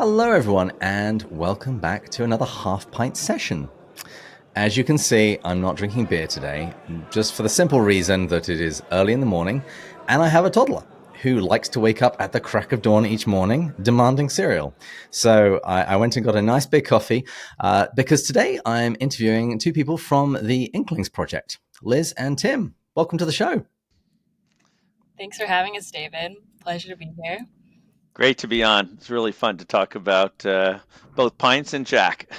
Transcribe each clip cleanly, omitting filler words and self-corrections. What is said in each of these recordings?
Hello, everyone, and welcome back to another Half Pint session. As you can see, I'm not drinking beer today, just for the simple reason that it is early in the morning, and I have a toddler who likes to wake up at the crack of dawn each morning demanding cereal. So I went and got a nice big coffee because today I'm interviewing two people from the Inklings Project, Liz and Tim. Welcome to the show. Thanks for having us, David. Pleasure to be here. Great to be on. It's really fun to talk about both Pints and Jack.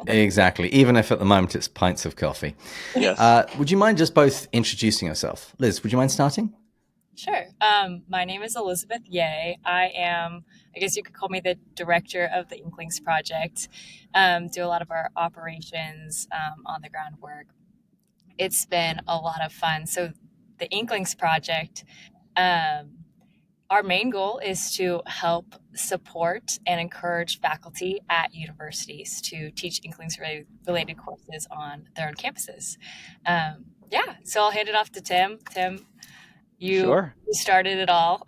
Exactly, even if at the moment it's pints of coffee. Yes. Would you mind just both introducing yourself? Liz, would you mind starting? Sure. My name is Elizabeth Yeh. I guess you could call me the director of the Inklings Project. Do a lot of our operations, on the ground work. It's been a lot of fun. So, the Inklings Project, um, our main goal is to help support and encourage faculty at universities to teach Inklings related courses on their own campuses. Yeah, so I'll hand it off to Tim. Tim, you Sure. started it all.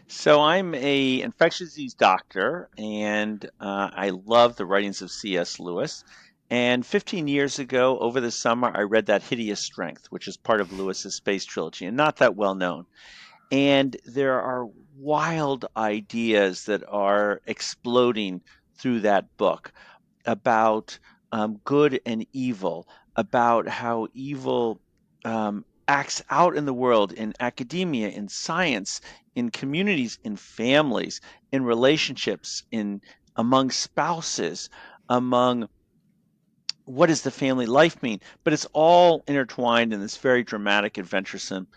So I'm a infectious disease doctor, and I love the writings of C.S. Lewis. And 15 years ago, over the summer, I read That Hideous Strength, which is part of Lewis's space trilogy, and not that well known. And there are wild ideas that are exploding through that book about good and evil, about how evil acts out in the world, in academia, in science, in communities, in families, in relationships, in among spouses, among what does the family life mean? But it's all intertwined in this very dramatic, adventuresome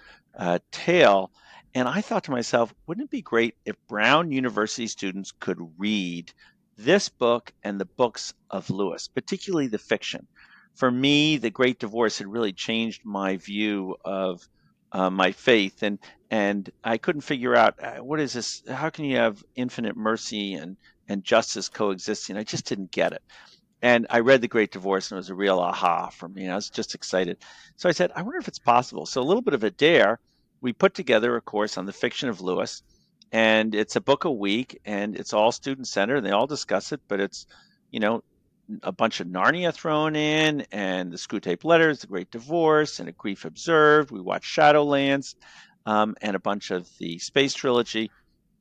tale. And I thought to myself, wouldn't it be great if Brown University students could read this book and the books of Lewis, particularly the fiction? For me, The Great Divorce had really changed my view of my faith, and I couldn't figure out what is this? How can you have infinite mercy and justice coexisting? I just didn't get it. And I read The Great Divorce, and it was a real aha for me. I was just excited. So I said, I wonder if it's possible. So a little bit of a dare. We put together a course on the fiction of Lewis, and it's a book a week, and it's all student centered, and they all discuss it. But it's, you know, a bunch of Narnia thrown in, and the Screw Tape Letters, The Great Divorce, and A Grief Observed. We watched Shadowlands, and a bunch of the Space Trilogy,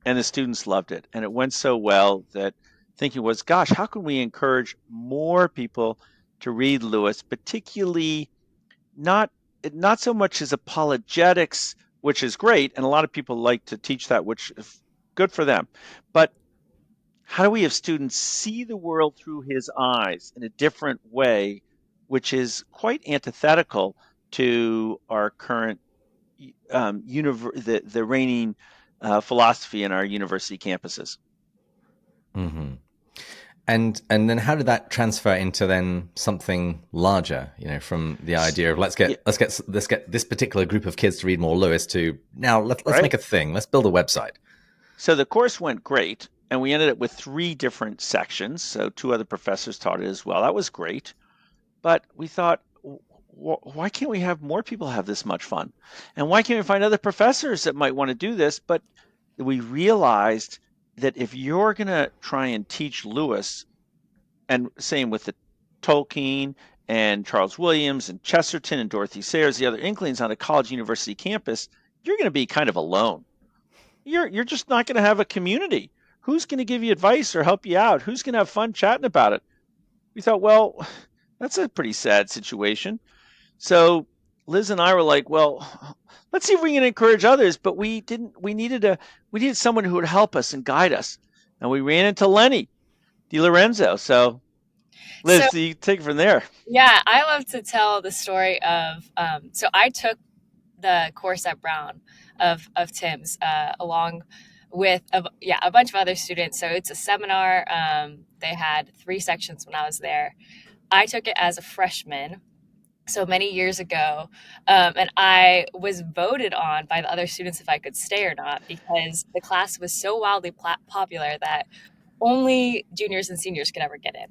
and the students loved it. And it went so well that thinking was, gosh, how can we encourage more people to read Lewis, particularly not not so much as apologetics, which is great, and a lot of people like to teach that, which is good for them. But how do we have students see the world through his eyes in a different way, which is quite antithetical to our current the reigning philosophy in our university campuses. Mm-hmm. And then how did that transfer into then something larger? You know, from the idea of Yeah, let's get this particular group of kids to read more Lewis to now let's make right. a thing. Let's build a website. So the course went great, and we ended up with three different sections. So two other professors taught it as well. That was great. But we thought, why can't we have more people have this much fun? And why can't we find other professors that might want to do this? But we realized that if you're going to try and teach Lewis, and same with the Tolkien and Charles Williams and Chesterton and Dorothy Sayers, the other Inklings on a college university campus, you're going to be kind of alone. You're just not going to have a community. Who's going to give you advice or help you out? Who's going to have fun chatting about it? We thought, well, that's a pretty sad situation. So Liz and I were like, well, let's see if we can encourage others. But we didn't. We needed someone who would help us and guide us. And we ran into Lenny DiLorenzo. So So, Liz, you take it from there. yeah, I love to tell the story of. So, I took the course at Brown of Tim's, along with a bunch of other students. So, it's a seminar. They had three sections when I was there. I took it as a freshman, so many years ago, and I was voted on by the other students if I could stay or not because the class was so wildly popular that only juniors and seniors could ever get in.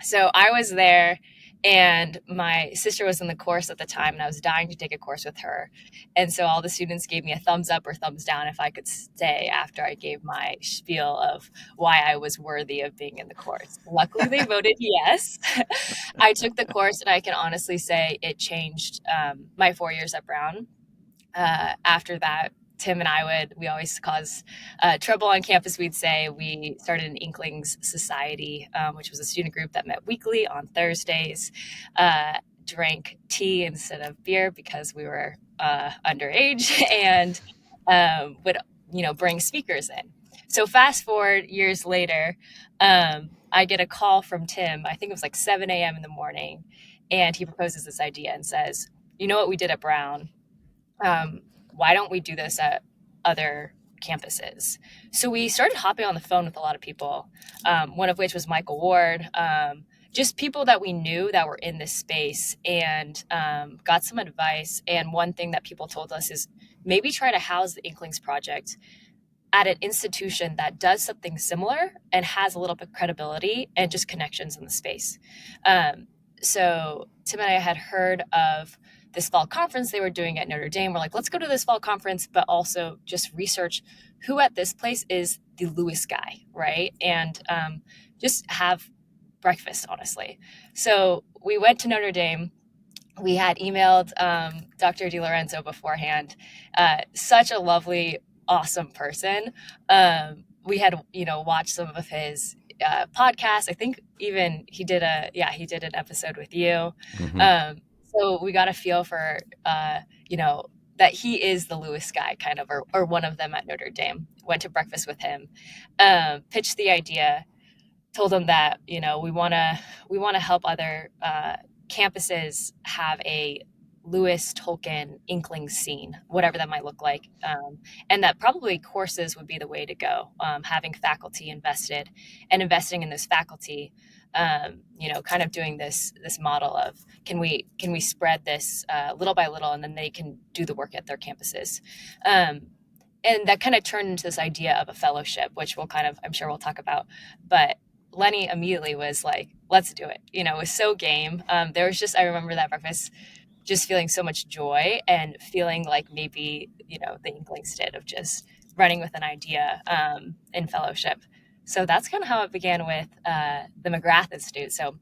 So I was there, And my sister was in the course at the time, and I was dying to take a course with her. And so all the students gave me a thumbs up or thumbs down if I could stay after I gave my spiel of why I was worthy of being in the course. Luckily, they voted yes. I took the course, and I can honestly say it changed my 4 years at Brown. After that, Tim and I we always cause trouble on campus. We'd say we started an Inklings Society, which was a student group that met weekly on Thursdays, drank tea instead of beer because we were underage, and would, bring speakers in. So fast forward years later, I get a call from Tim. I think it was like 7 a.m. in the morning, and he proposes this idea and says, "You know what we did at Brown? um, why don't we do this at other campuses?" So we started hopping on the phone with a lot of people, one of which was Michael Ward, just people that we knew that were in this space, and got some advice. And one thing that people told us is maybe try to house the Inklings Project at an institution that does something similar and has a little bit of credibility and just connections in the space. Um, so Tim and I had heard of this fall conference they were doing at Notre Dame. We're like, let's go to this fall conference, but also just research who at this place is the Lewis guy, right? And just have breakfast, honestly. So we went to Notre Dame. We had emailed Dr. DiLorenzo beforehand. Such a lovely, awesome person. We had, watched some of his podcasts. I think even he did an episode with you. So we got a feel for, you know, that he is the Lewis guy, kind of, or one of them at Notre Dame. Went to breakfast with him, pitched the idea, told them that we want to help other campuses have a Lewis Tolkien Inkling scene, whatever that might look like, and that probably courses would be the way to go. Having faculty invested and investing in this faculty, kind of doing this model of can we spread this little by little, and then they can do the work at their campuses. And that kind of turned into this idea of a fellowship, which I'm sure we'll talk about. But Lenny immediately was like, let's do it. It was so game. There was just, I remember that breakfast just feeling so much joy and feeling like maybe, the Inklings did, of just running with an idea in fellowship. So that's kind of how it began with the McGrath Institute. So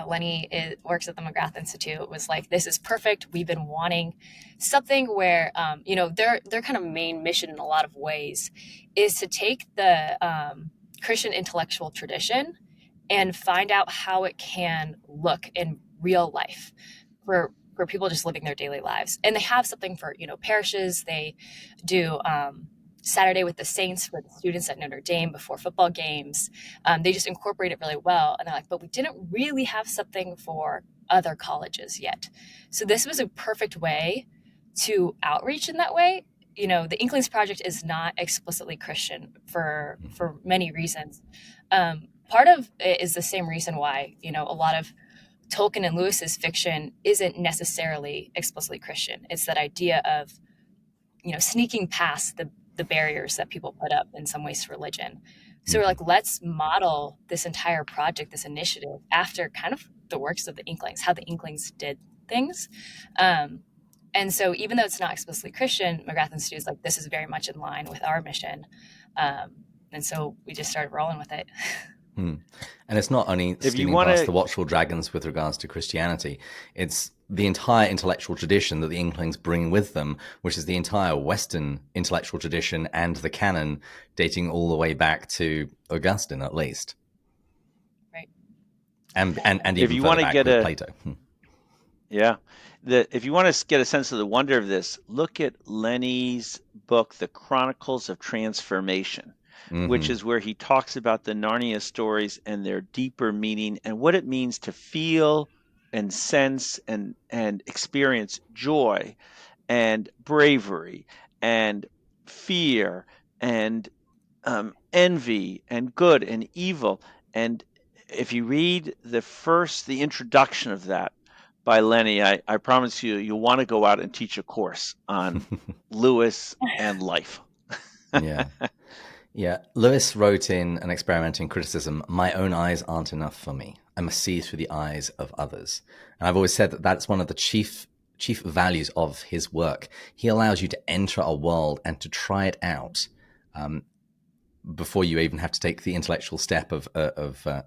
Lenny works at the McGrath Institute, was like, this is perfect. We've been wanting something where, their kind of main mission in a lot of ways is to take the Christian intellectual tradition and find out how it can look in real life for people just living their daily lives. And they have something for, parishes. They do Saturday with the Saints for the students at Notre Dame before football games. They just incorporate it really well. And they're like, but we didn't really have something for other colleges yet. So this was a perfect way to outreach in that way. The Inklings Project is not explicitly Christian for many reasons. Part of it is the same reason why, a lot of Tolkien and Lewis's fiction isn't necessarily explicitly Christian. It's that idea of, sneaking past the barriers that people put up in some ways to religion. So we're like, let's model this entire project, this initiative, after kind of the works of the Inklings, how the Inklings did things. And so even though it's not explicitly Christian, McGrath Institute is like, this is very much in line with our mission. And so we just started rolling with it. And it's not only stealing past the watchful dragons with regards to Christianity, it's the entire intellectual tradition that the Inklings bring with them, which is the entire Western intellectual tradition and the canon dating all the way back to Augustine, at least. Right. And even further back with Plato. Yeah. If you want to get a sense of the wonder of this, look at Lenny's book, The Chronicles of Transformation, which is where he talks about the Narnia stories and their deeper meaning and what it means to feel and sense and experience joy and bravery and fear and envy and good and evil. And if you read the introduction of that by Lenny, I promise you'll want to go out and teach a course on Lewis and life. Yeah. Yeah, Lewis wrote in an experiment in criticism, "My own eyes aren't enough for me. I must see through the eyes of others." And I've always said that that's one of the chief values of his work. He allows you to enter a world and to try it out before you even have to take the intellectual step of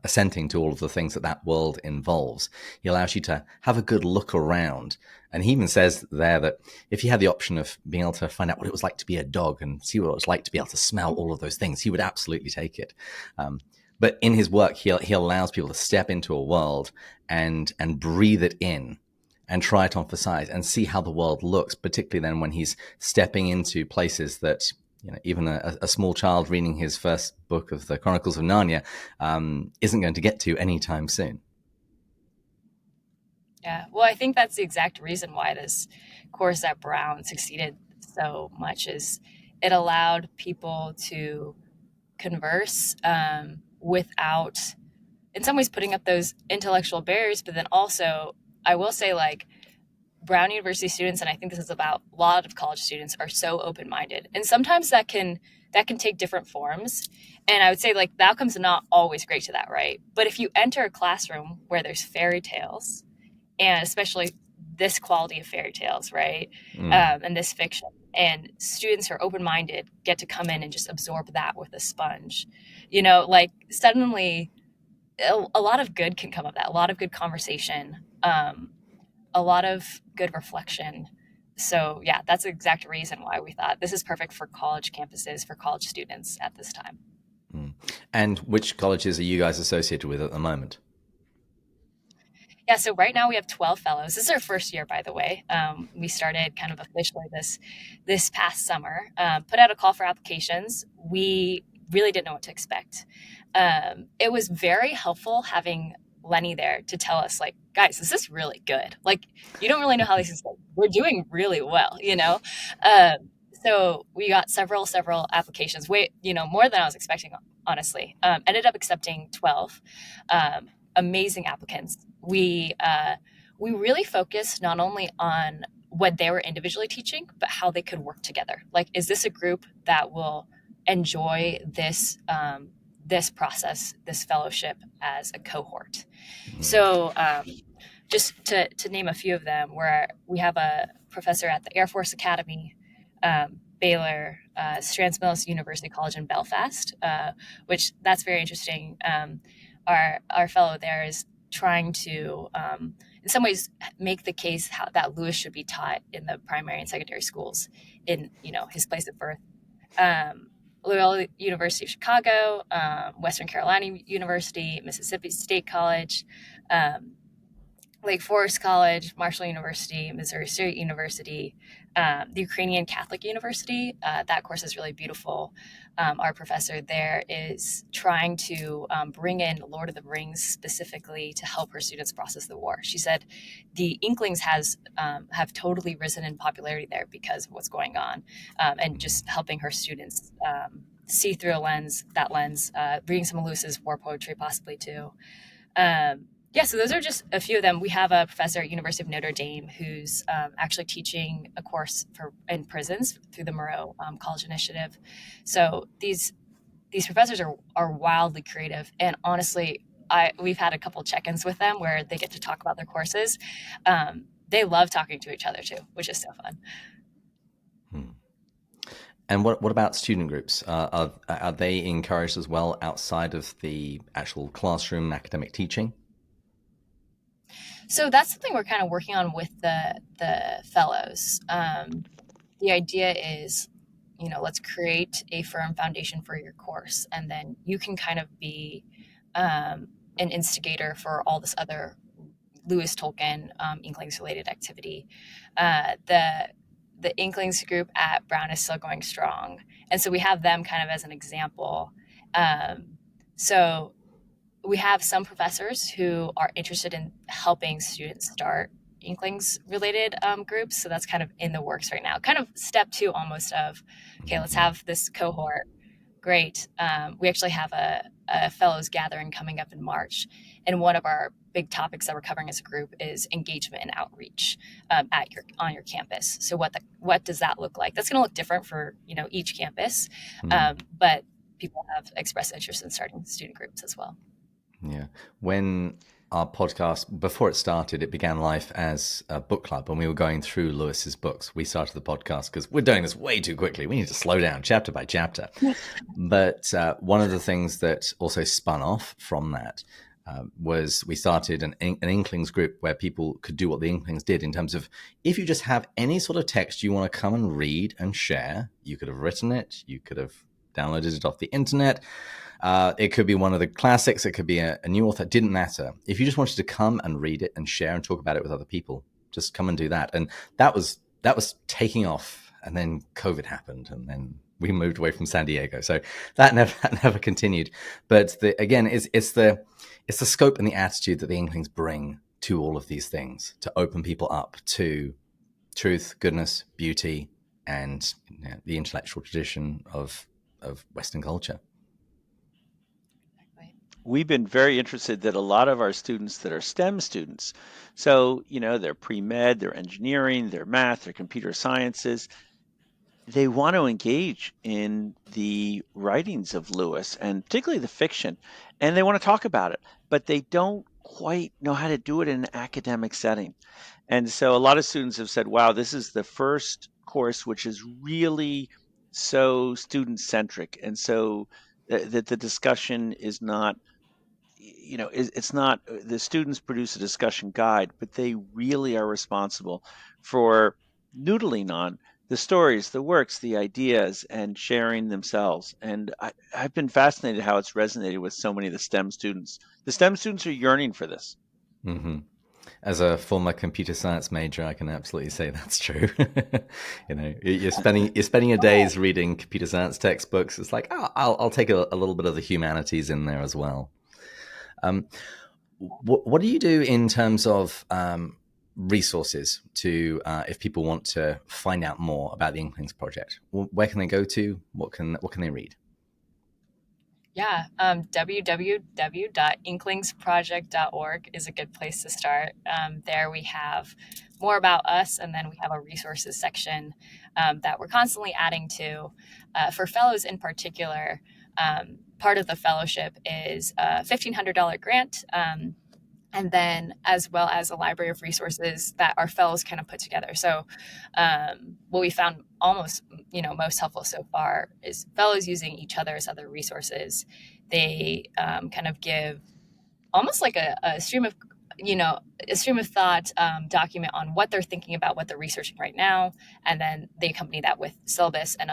assenting to all of the things that that world involves. He allows you to have a good look around. And he even says there that if he had the option of being able to find out what it was like to be a dog and see what it was like to be able to smell all of those things, he would absolutely take it. But in his work, he allows people to step into a world and breathe it in and try it on for size and see how the world looks, particularly then when he's stepping into places that even a small child reading his first book of the Chronicles of Narnia isn't going to get to anytime soon. Yeah, well, I think that's the exact reason why this course at Brown succeeded so much is it allowed people to converse without, in some ways, putting up those intellectual barriers, but then also, I will say, like, Brown University students, and I think this is about a lot of college students, are so open-minded, and sometimes that can take different forms. And I would say, like, the outcome's not always great to that, right? But if you enter a classroom where there's fairy tales, and especially this quality of fairy tales, right, and this fiction, and students who are open-minded get to come in and just absorb that with a sponge, like suddenly a lot of good can come of that, a lot of good conversation, a lot of good reflection. So yeah, that's the exact reason why we thought this is perfect for college campuses, for college students at this time. And which colleges are you guys associated with at the moment? Yeah, so right now we have 12 fellows. This is our first year, by the way. We started kind of officially this past summer. Put out a call for applications. We really didn't know what to expect. It was very helpful having Lenny there to tell us, like, guys, this is really good. Like, you don't really know how these things go. We're doing really well. So we got several applications, way more than I was expecting, honestly. Ended up accepting 12. Amazing applicants. We really focused not only on what they were individually teaching, but how they could work together. Like, is this a group that will enjoy this process, this fellowship as a cohort? So, just to name a few of them, where we have a professor at the Air Force Academy, Baylor, Strathmillis University College in Belfast, which that's very interesting. Our fellow there is trying to, in some ways, make the case that Lewis should be taught in the primary and secondary schools in his place of birth. Loyola University of Chicago, Western Carolina University, Mississippi State College, Lake Forest College, Marshall University, Missouri State University, the Ukrainian Catholic University. That course is really beautiful. Our professor there is trying to bring in Lord of the Rings specifically to help her students process the war. She said the Inklings have totally risen in popularity there because of what's going on, and just helping her students see through that lens, reading some of Lewis's war poetry possibly too. Yeah, so those are just a few of them. We have a professor at University of Notre Dame who's actually teaching a course in prisons through the Moreau College Initiative. So these professors are wildly creative, and honestly, we've had a couple check-ins with them where they get to talk about their courses. They love talking to each other too, which is so fun. And what about student groups? Are they encouraged as well outside of the actual classroom academic teaching? So that's something we're kind of working on with the fellows. The idea is, let's create a firm foundation for your course, and then you can kind of be an instigator for all this other Lewis Tolkien Inklings related activity. The Inklings group at Brown is still going strong, and so we have them kind of as an example. So we have some professors who are interested in helping students start Inklings related groups. So that's kind of in the works right now. Kind of step two almost of, okay, let's have this cohort. Great. We actually have a fellows gathering coming up in March. And one of our big topics that we're covering as a group is engagement and outreach on your campus. So what does that look like? That's going to look different for each campus, but people have expressed interest in starting student groups as well. Yeah. When our podcast, before it started, it began life as a book club and we were going through Lewis's books. We started the podcast because we're doing this way too quickly. We need to slow down chapter by chapter. But one of the things that also spun off from that was we started an Inklings group where people could do what the Inklings did in terms of if you just have any sort of text you want to come and read and share, you could have written it, you could have downloaded it off the internet. It could be one of the classics. It could be a new author. It didn't matter. If you just wanted to come and read it and share and talk about it with other people, just come and do that. And that was taking off. And then COVID happened, and then we moved away from San Diego. So that never continued. But again, it's the scope and the attitude that the Inklings bring to all of these things to open people up to truth, goodness, beauty, and the intellectual tradition of Western culture. We've been very interested that a lot of our students that are STEM students, so, they're pre-med, they're engineering, they're math, they're computer sciences, they want to engage in the writings of Lewis and particularly the fiction, and they want to talk about it, but they don't quite know how to do it in an academic setting. And so a lot of students have said, wow, this is the first course which is really so student centric. And so that the discussion is not it's not the students produce a discussion guide, but they really are responsible for noodling on the stories, the works, the ideas, and sharing themselves. And I've been fascinated how it's resonated with so many of the STEM students. The STEM students are yearning for this. Mm-hmm. As a former computer science major, I can absolutely say that's true. You're spending your days reading computer science textbooks. It's like, oh, I'll take a little bit of the humanities in there as well. What do you do in terms of resources to if people want to find out more about the Inklings Project? Where can they go to? What can they read? Yeah, www.inklingsproject.org is a good place to start. There we have more about us, and then we have a resources section that we're constantly adding to. For fellows in particular, part of the fellowship is a $1,500 grant. And then as well as a library of resources that our fellows kind of put together. So what we found almost, most helpful so far is fellows using each other's other resources. They kind of give almost like a stream of thought document on what they're thinking about, what they're researching right now, and then they accompany that with syllabus and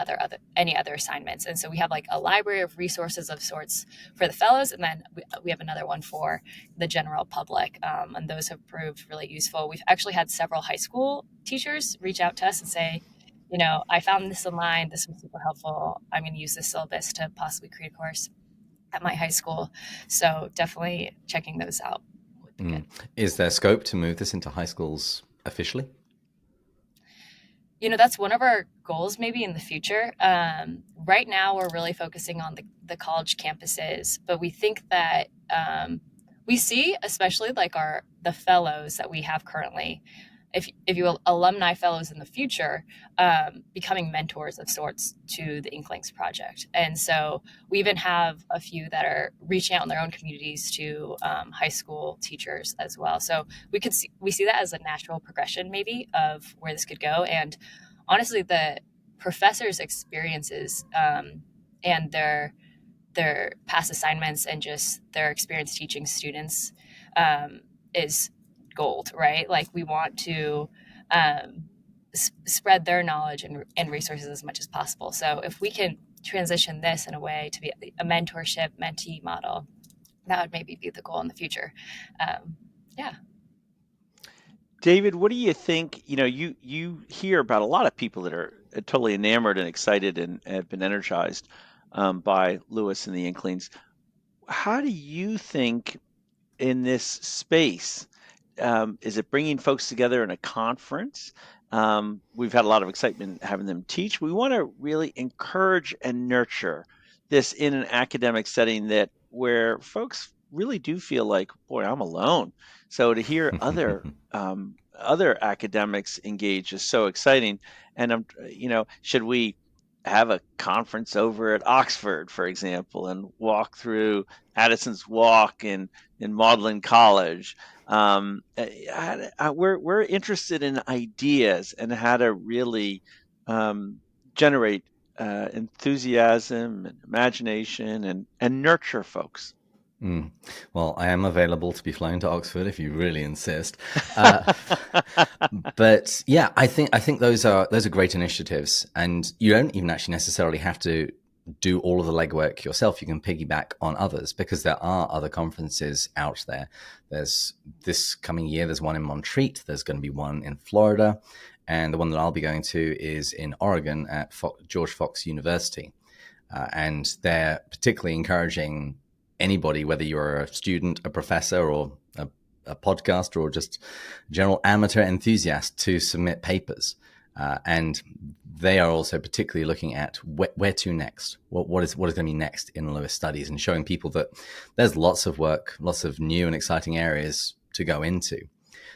any other assignments. And so we have like a library of resources of sorts for the fellows, and then we have another one for the general public, and those have proved really useful. We've actually had several high school teachers reach out to us and say, I found this online, this was super helpful, I'm going to use this syllabus to possibly create a course at my high school. So definitely checking those out. Is there scope to move this into high schools officially? That's one of our goals maybe in the future. Right now, we're really focusing on the college campuses, but we think that we see, especially like the fellows that we have currently, if you will, alumni fellows in the future, becoming mentors of sorts to the Inklings Project. And so we even have a few that are reaching out in their own communities to high school teachers as well. So we see that as a natural progression maybe of where this could go. And honestly, the professors' experiences and their past assignments and just their experience teaching students is gold, right? Like we want to spread their knowledge and resources as much as possible. So if we can transition this in a way to be a mentorship mentee model, that would maybe be the goal in the future. Yeah. David, what do you think? You hear about a lot of people that are totally enamored and excited and have been energized by Lewis and the Inklings. How do you think in this space? Is it bringing folks together in a conference? We've had a lot of excitement having them teach. We want to really encourage and nurture this in an academic setting where folks really do feel like, boy, I'm alone. So to hear other academics engage is so exciting. And should we have a conference over at Oxford, for example, and walk through Addison's Walk in Magdalen College. We're interested in ideas and how to really generate enthusiasm and imagination and nurture folks. Well, I am available to be flown to Oxford if you really insist. Uh, but yeah, I think those are great initiatives, and you don't even actually necessarily have to do all of the legwork yourself. You can piggyback on others because there are other conferences out there. There's this coming year. There's one in Montreat. There's going to be one in Florida, and the one that I'll be going to is in Oregon at George Fox University. And they're particularly encouraging anybody, whether you're a student, a professor, or a podcaster, or just general amateur enthusiast, to submit papers. And they are also particularly looking at where to next. What is going to be next in Lewis studies, and showing people that there's lots of work, lots of new and exciting areas to go into.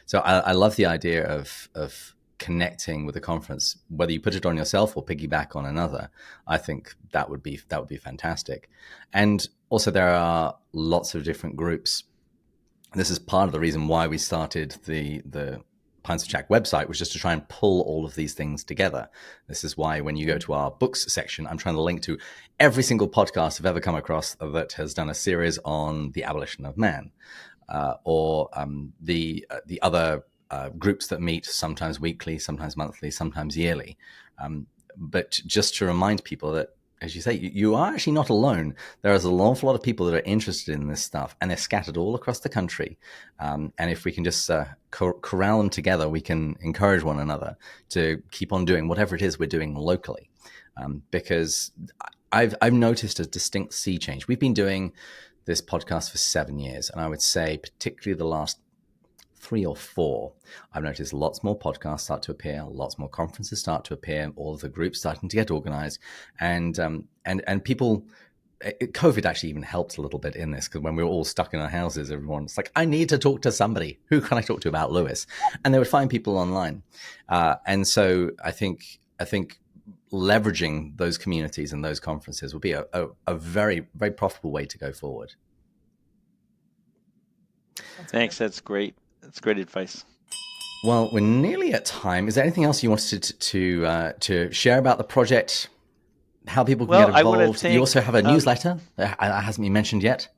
So I love the idea of connecting with a conference, whether you put it on yourself or piggyback on another. I think that would be fantastic. And also, there are lots of different groups. This is part of the reason why we started the Pints of Jack website, was just to try and pull all of these things together. This is why when you go to our books section, I'm trying to link to every single podcast I've ever come across that has done a series on the abolition of man, or the other groups that meet sometimes weekly, sometimes monthly, sometimes yearly. But just to remind people that, as you say, you are actually not alone. There is an awful lot of people that are interested in this stuff, and they're scattered all across the country. And if we can just corral them together, we can encourage one another to keep on doing whatever it is we're doing locally. Because I've noticed a distinct sea change. We've been doing this podcast for 7 years, and I would say particularly the last 3 or 4, I've noticed lots more podcasts start to appear, lots more conferences start to appear, all of the groups starting to get organized, and people. COVID actually even helped a little bit in this, because when we were all stuck in our houses, everyone's like, I need to talk to somebody. Who can I talk to about Lewis? And they would find people online. And so I think leveraging those communities and those conferences will be a very, very profitable way to go forward. Thanks. That's great. That's great advice. Well, we're nearly at time. Is there anything else you wanted to share about the project? How people can get involved? You also have a newsletter that hasn't been mentioned yet.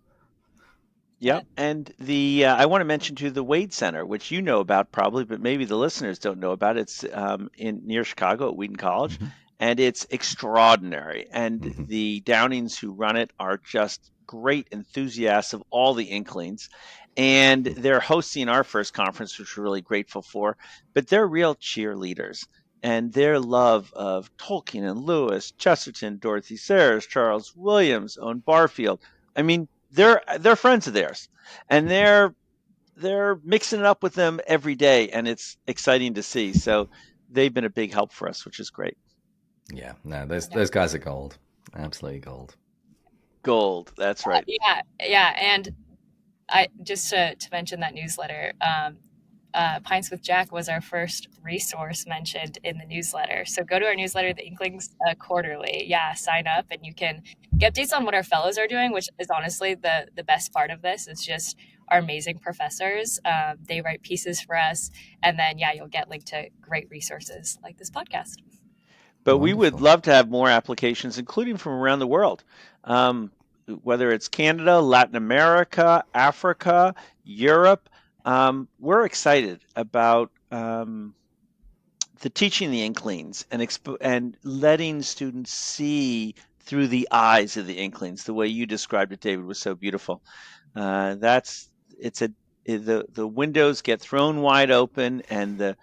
Yep, and I want to mention to the Wade Center, which you know about probably, but maybe the listeners don't know about. It's in near Chicago at Wheaton College, and it's extraordinary. And the Downings who run it are just great enthusiasts of all the Inklings, and they're hosting our first conference, which we're really grateful for. But they're real cheerleaders, and their love of Tolkien and Lewis, Chesterton, Dorothy Sayers, Charles Williams, Owen Barfield. I mean, they're friends of theirs, and they're mixing it up with them every day, and it's exciting to see. So they've been a big help for us, which is great. Yeah, no, those guys are gold, absolutely gold. Gold, that's right. Yeah, and I just to mention that newsletter. Pints with Jack was our first resource mentioned in the newsletter. So go to our newsletter, the Inklings Quarterly. Yeah, sign up, and you can get updates on what our fellows are doing, which is honestly the best part of this. Is just our amazing professors. They write pieces for us, and then you'll get linked to great resources like this podcast. But we would love to have more applications, including from around the world. Whether it's Canada, Latin America, Africa, Europe. We're excited about the teaching the Inklings and letting students see through the eyes of the Inklings. The way you described it, David, was so beautiful. The windows get thrown wide open, and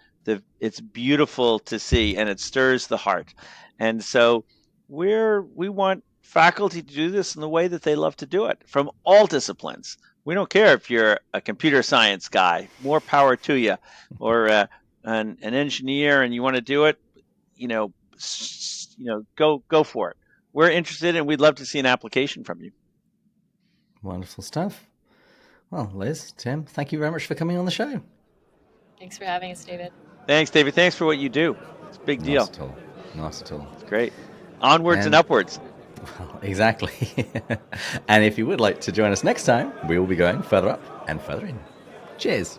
it's beautiful to see, and it stirs the heart. And so we want faculty to do this in the way that they love to do it, from all disciplines. We don't care if you're a computer science guy, more power to you, or an engineer and you want to do it, go for it. We're interested, and we'd love to see an application from you. Wonderful stuff. Well, Liz, Tim, thank you very much for coming on the show. Thanks for having us, David. Thanks, David. Thanks for what you do. It's a big deal. Not at all. It's great. Onwards and And upwards. well, exactly. And if you would like to join us next time, we will be going further up and further in. Cheers.